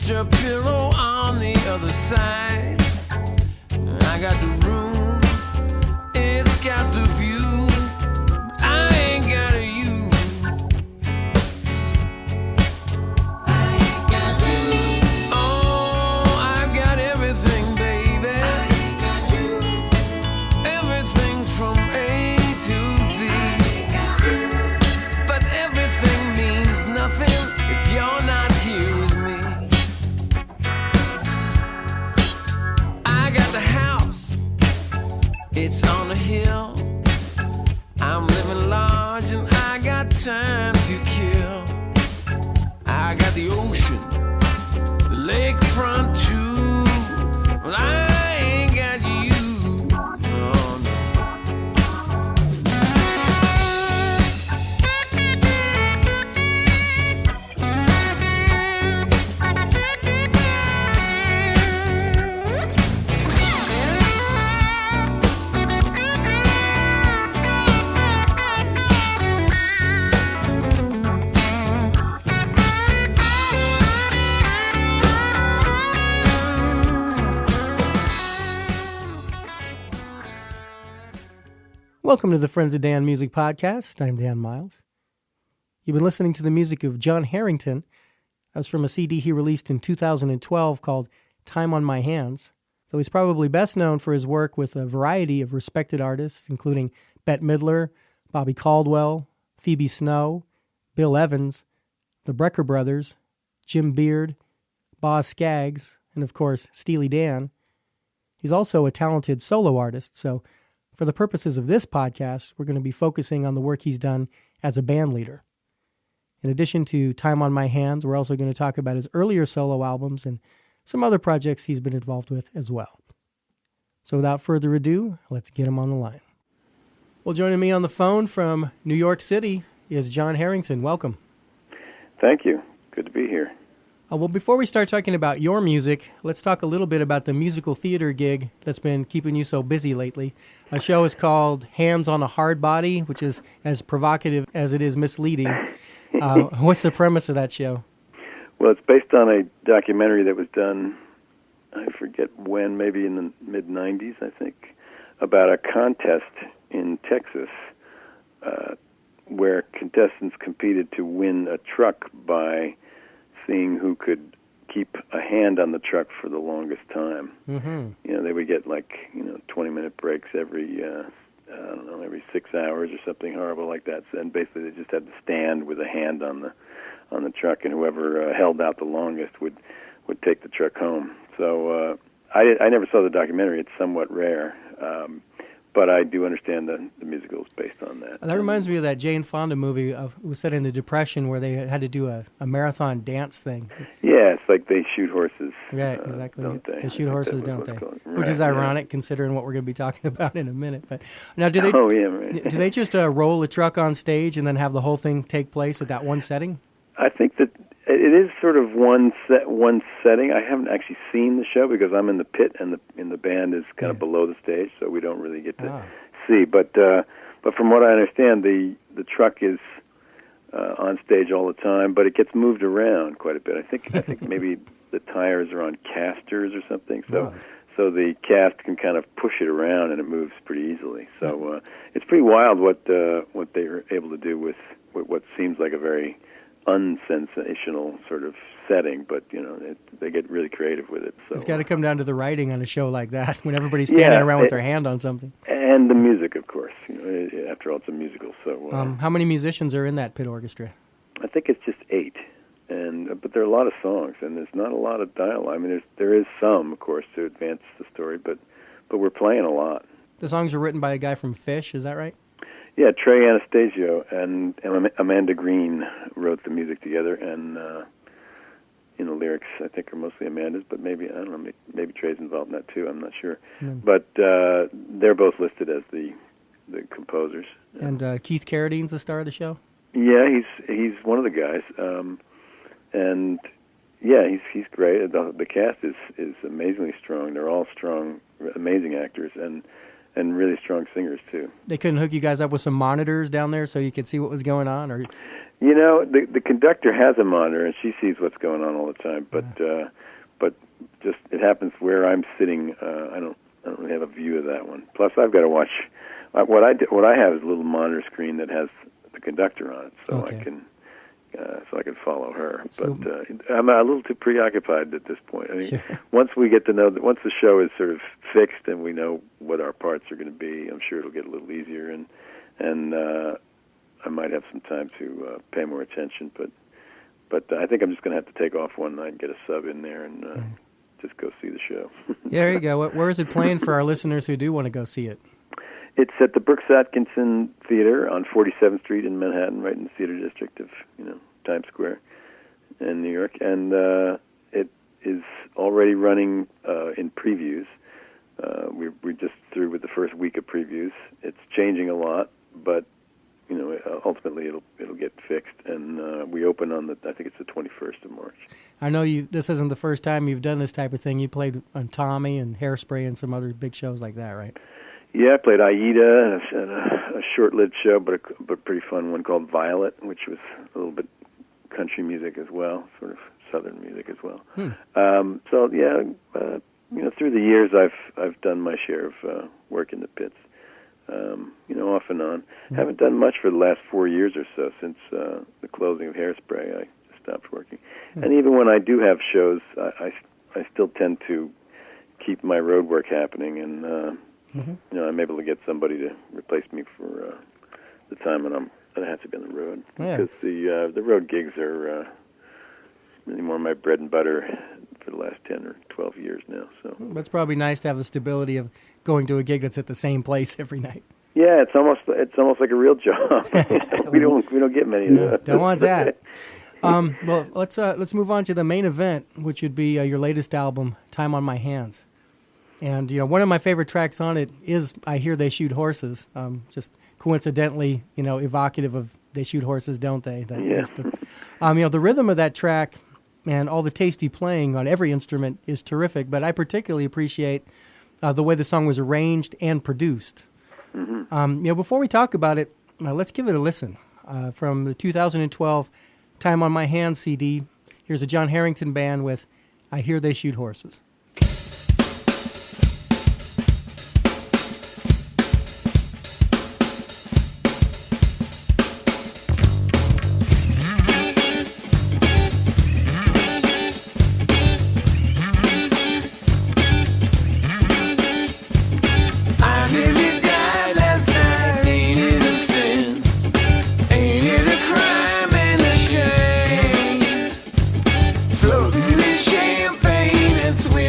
extra pillow on the other side. I got the room, it's got the view, but I ain't got a you. I ain't got you. Oh, I've got everything, baby. I ain't got you. Everything from A to Z. I ain't got you. But everything means nothing if you're not here with me. I got the house, it's on a hill. I'm living large and I got time to kill. I got the ocean, the lakefront too, but I ain't got you. Oh, no. Welcome to the Friends of Dan Music Podcast. I'm Dan Miles. You've been listening to the music of Jon Herington. That was from a CD he released in 2012 called Time on My Hands. Though he's probably best known for his work with a variety of respected artists, including Bette Midler, Bobby Caldwell, Phoebe Snow, Bill Evans, the Brecker Brothers, Jim Beard, Boz Scaggs, and of course, Steely Dan. He's also a talented solo artist, so for the purposes of this podcast, we're going to be focusing on the work he's done as a band leader. In addition to Time on My Hands, we're also going to talk about his earlier solo albums and some other projects he's been involved with as well. So without further ado, let's get him on the line. Well, joining me on the phone from New York City is Jon Herington. Welcome. Thank you. Good to be here. Well, before we start talking about your music, let's talk a little bit about the musical theater gig that's been keeping you so busy lately. A show is called Hands on a Hard Body, which is as provocative as it is misleading. What's the premise of that show? Well, it's based on a documentary that was done, I forget when, maybe in the mid-'90s, I think, about a contest in Texas where contestants competed to win a truck by seeing who could keep a hand on the truck for the longest time. Mm-hmm. You know, they would get 20-minute breaks every 6 hours or something horrible like that. And basically, they just had to stand with a hand on the truck, and whoever held out the longest would take the truck home. So I never saw the documentary. It's somewhat rare. But I do understand the musical is based on that. That reminds me of that Jane Fonda movie it was set in the Depression where they had to do a marathon dance thing. Yeah, it's like they shoot horses. Right, exactly. Don't they? They shoot horses, don't they? Right, which is ironic considering what we're going to be talking about in a minute. But now, do they? Oh, yeah, right. Do they just roll a truck on stage and then have the whole thing take place at that one setting? I think that it is sort of one setting. I haven't actually seen the show because I'm in the pit and the band is kind of below the stage, so we don't really get to see. But from what I understand, the truck is on stage all the time, but it gets moved around quite a bit. I think maybe the tires are on casters or something, so the cast can kind of push it around and it moves pretty easily. So it's pretty wild what they are able to do with what seems like a very unsensational sort of setting, but they get really creative with it. So it's got to come down to the writing on a show like that when everybody's standing around with their hand on something. And the music, of course. After all, it's a musical. So how many musicians are in that pit orchestra? I think it's just 8, but there are a lot of songs, and there's not a lot of dialogue. I mean, there is some, of course, to advance the story, but we're playing a lot. The songs were written by a guy from Phish, is that right? Yeah, Trey Anastasio and Amanda Green wrote the music together, and the lyrics I think are mostly Amanda's, but maybe, I don't know, maybe Trey's involved in that too, I'm not sure. But they're both listed as the composers. And Keith Carradine's the star of the show? Yeah, he's one of the guys, and yeah, he's great. The cast is amazingly strong. They're all strong, amazing actors, and really strong singers too. They couldn't hook you guys up with some monitors down there so you could see what was going on, or? You know, the conductor has a monitor, and she sees what's going on all the time. But just it happens where I'm sitting. I don't really have a view of that one. Plus, I've got to watch. What I have is a little monitor screen that has the conductor on it, so I can follow her. But I'm a little too preoccupied at this point. I mean, once we get to know once the show is sort of fixed and we know what our parts are going to be, I'm sure it'll get a little easier, and I might have some time to pay more attention. But I think I'm just going to have to take off one night and get a sub in there and just go see the show. There you go. Where is it playing for our listeners who do want to go see it? It's at the Brooks Atkinson Theater on 47th Street in Manhattan, right in the theater district of Times Square in New York, and it is already running in previews. We're just through with the first week of previews. It's changing a lot, but ultimately it'll get fixed, and we open on I think it's the 21st of March. I know this isn't the first time you've done this type of thing. You played on Tommy and Hairspray and some other big shows like that, right? Yeah, I played Aida and a short-lived show, but pretty fun one called Violet, which was a little bit country music as well, sort of southern music as well. So yeah, through the years I've done my share of work in the pits. Off and on. Haven't done much for the last 4 years or so since the closing of Hairspray. I just stopped working. And even when I do have shows, I still tend to keep my road work happening, and I'm able to get somebody to replace me for the time when I have to be on the road. Because the road gigs are really more my bread and butter for the last 10 or 12 years now. So it's probably nice to have the stability of going to a gig that's at the same place every night. Yeah, it's almost like a real job. we don't get many of those. Don't want that. Well, let's move on to the main event, which would be your latest album, Time on My Hands. And one of my favorite tracks on it is "I Hear They Shoot Horses." Just coincidentally, evocative of "They Shoot Horses, Don't They?" The rhythm of that track and all the tasty playing on every instrument is terrific. But I particularly appreciate the way the song was arranged and produced. Before we talk about it, let's give it a listen. From the 2012 Time on My Hands CD, here's a Jon Herington band with "I Hear They Shoot Horses." Champagne and sweet.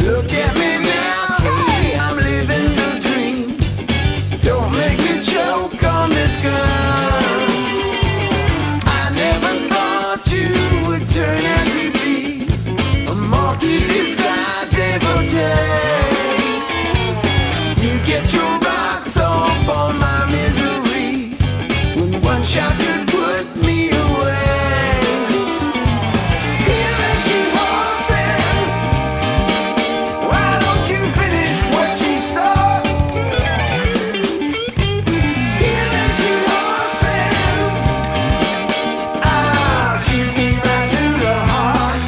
Look at me now, hey, I'm living the dream. Don't make me choke on this gun. I never thought you would turn out to be a marquis de side devotee. You get your rocks off on my misery when one shot could put me away. Here at you horses, why don't you finish what you start? Here at you horses, ah, shoot me right through the heart.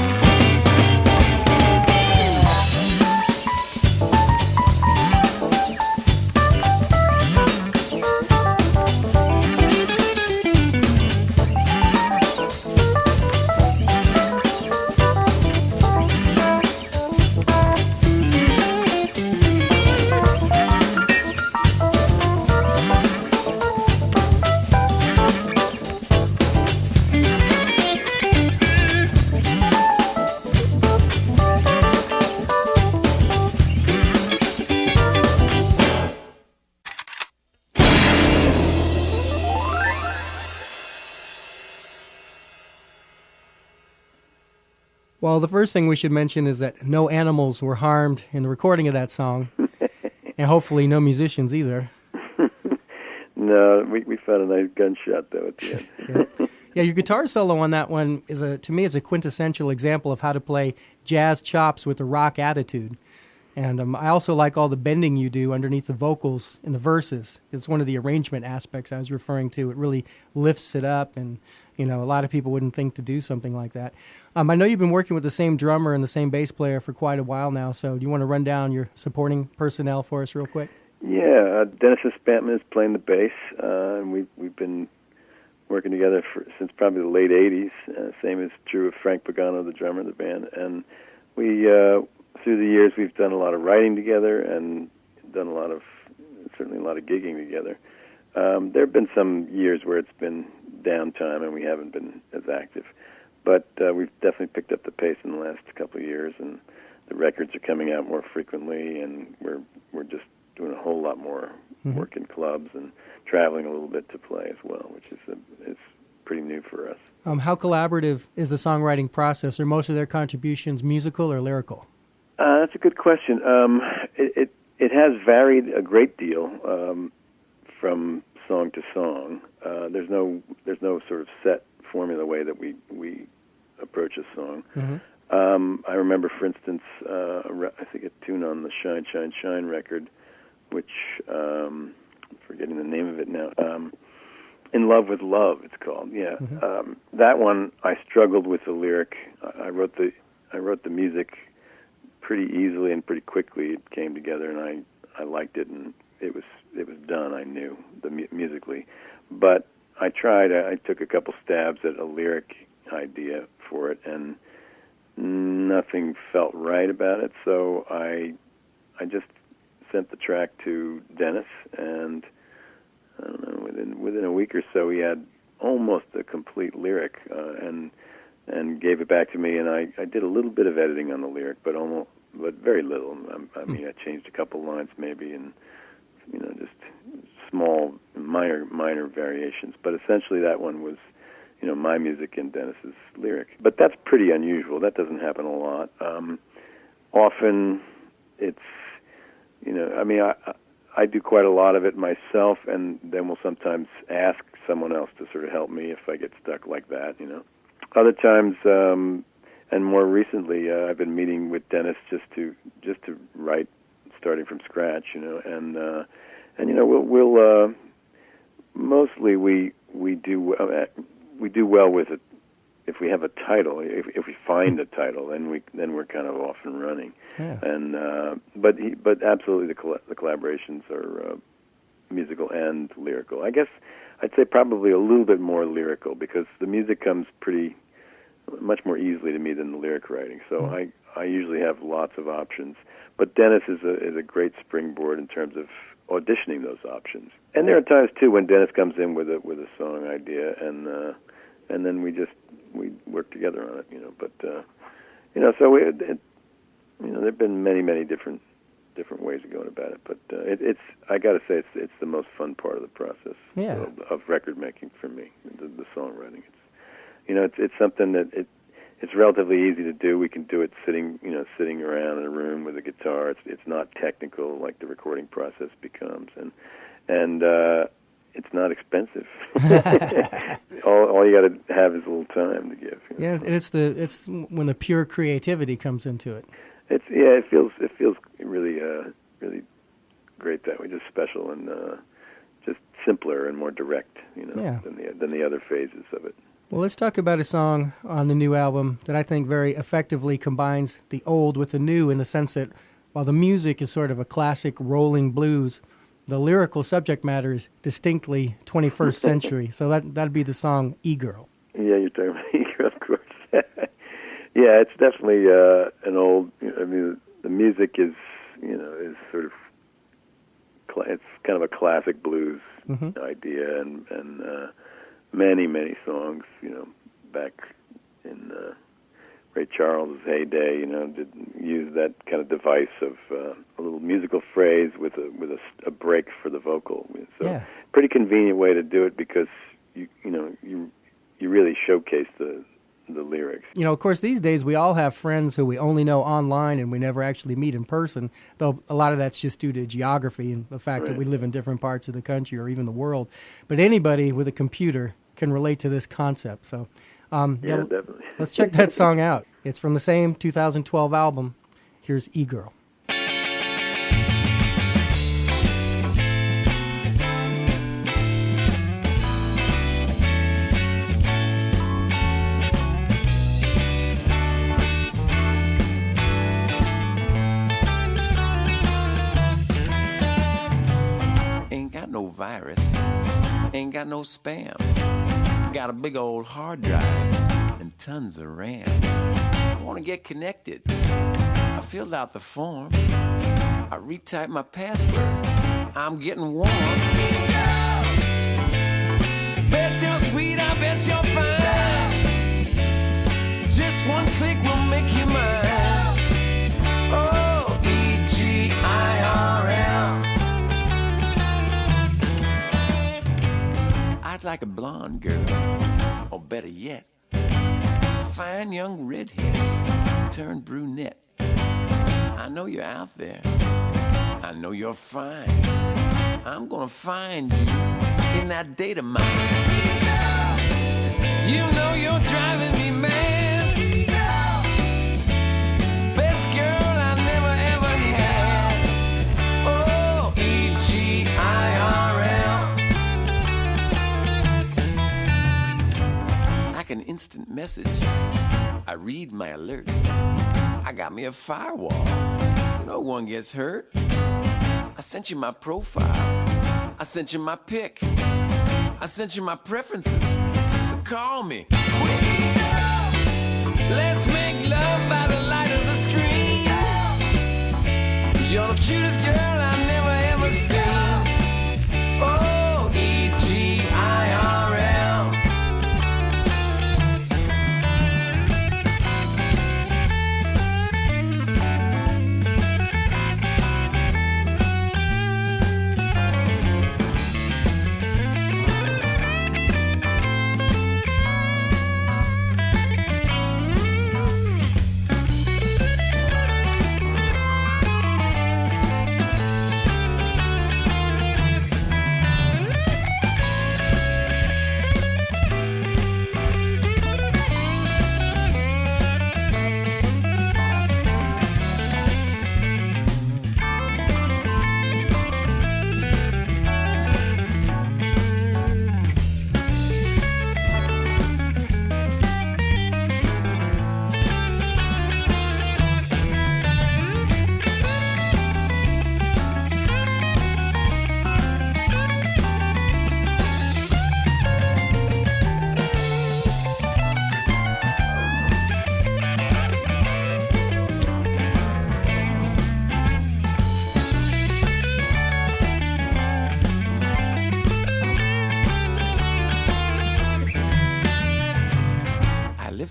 Well, the first thing we should mention is that no animals were harmed in the recording of that song, and hopefully no musicians either. No, we found a nice gunshot, though, at the end. Yeah, your guitar solo on that one is to me, is a quintessential example of how to play jazz chops with a rock attitude. And I also like all the bending you do underneath the vocals in the verses. It's one of the arrangement aspects I was referring to. It really lifts it up, and a lot of people wouldn't think to do something like that. I know you've been working with the same drummer and the same bass player for quite a while now, so do you want to run down your supporting personnel for us real quick? Yeah, Dennis Spantman is playing the bass, and we've been working together since probably the late 80s. Same is true of Frank Pagano, the drummer of the band. And we, through the years, we've done a lot of writing together and done certainly a lot of gigging together. There have been some years where it's been downtime and we haven't been as active. But we've definitely picked up the pace in the last couple of years, and the records are coming out more frequently, and we're just doing a whole lot more work in clubs and traveling a little bit to play as well, which is pretty new for us. How collaborative is the songwriting process? Are most of their contributions musical or lyrical? That's a good question. It has varied a great deal from song to song. There's no sort of set formula way that we approach a song. I remember, for instance, I think a tune on the Shine, Shine, Shine record, which I'm forgetting the name of it now. In Love with Love, it's called. Yeah, that one I struggled with the lyric. I wrote the music pretty easily and pretty quickly. It came together, and I liked it, and it was done. I knew musically, but I tried. I took a couple stabs at a lyric idea for it, and nothing felt right about it. So I just sent the track to Dennis, and I don't know, within a week or so, he had almost a complete lyric, and gave it back to me. And I did a little bit of editing on the lyric, but very little. I mean, I changed a couple lines maybe, and just small, minor variations. But essentially, that one was, my music and Dennis's lyric. But that's pretty unusual. That doesn't happen a lot. Often, it's, I do quite a lot of it myself, and then we'll sometimes ask someone else to sort of help me if I get stuck like that, Other times, and more recently, I've been meeting with Dennis just to write, starting from scratch, and we'll mostly we do well with it if we have a title. If we find a title, then we're kind of off and running. Yeah. And but absolutely the collaborations are musical and lyrical. I guess I'd say probably a little bit more lyrical, because the music comes much more easily to me than the lyric writing. So I usually have lots of options. But Dennis is a great springboard in terms of auditioning those options. And there are times too when Dennis comes in with a song idea, and then we work together on it. But so there've been many different ways of going about it, but it's I got to say it's the most fun part of the process of record making for me, the songwriting. It's something that it's relatively easy to do. We can do it sitting around in a room with a guitar. It's not technical like the recording process becomes, and it's not expensive. all you got to have is a little time to give. Yeah, and it's when the pure creativity comes into it. It feels really really great that way, just special and just simpler and more direct, than the other phases of it. Well, let's talk about a song on the new album that I think very effectively combines the old with the new, in the sense that while the music is sort of a classic rolling blues, the lyrical subject matter is distinctly 21st century. So that'd be the song E-Girl. Yeah, you're talking about E-Girl, of course. Yeah, it's definitely an old. I mean, the music is sort of it's kind of a classic blues idea, and many songs, back in Ray Charles' heyday, did use that kind of device of a little musical phrase with a break for the vocal. So pretty convenient way to do it, because you really showcase the lyrics. Of course, these days we all have friends who we only know online and we never actually meet in person, though a lot of that's just due to geography and the fact that we live in different parts of the country or even the world. But anybody with a computer can relate to this concept. So, definitely. Let's check that song out. It's from the same 2012 album. Here's E-Girl. Ain't got no virus, ain't got no spam. Got a big old hard drive and tons of RAM. Want to get connected? I filled out the form. I retyped my password. I'm getting warm. Bet you're sweet, I bet you're fine. Just one click will make you mine. Oh, E-G-I-R-L. I'd like a blonde girl, or better yet, fine young redhead turned brunette. I know you're out there. I know you're fine. I'm gonna find you in that date of mine. You know you're driving me mad. Best girl I never ever had. Oh, E-G-I-R-L. Like an instant message, I read my alerts. I got me a firewall. No one gets hurt. I sent you my profile. I sent you my pic. I sent you my preferences. So call me quick. Let's make love by the light of the screen. You're the cutest girl I've never ever seen. Oh, E-G-I-R-L.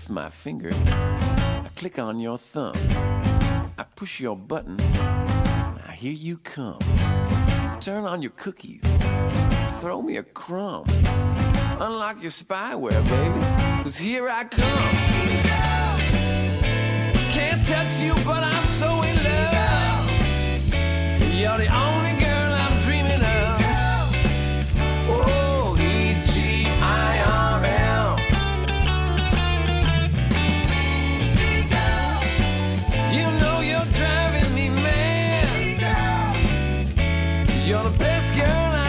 My finger, I click on your thumb. I push your button. Now here you come. Turn on your cookies. Throw me a crumb. Unlock your spyware, baby. 'Cause here I come. Can't touch you, but I'm so in love. You're the only girl I'm dreaming of. Oh, E-G-I-R-L. You know you're driving me mad. You're the best girl I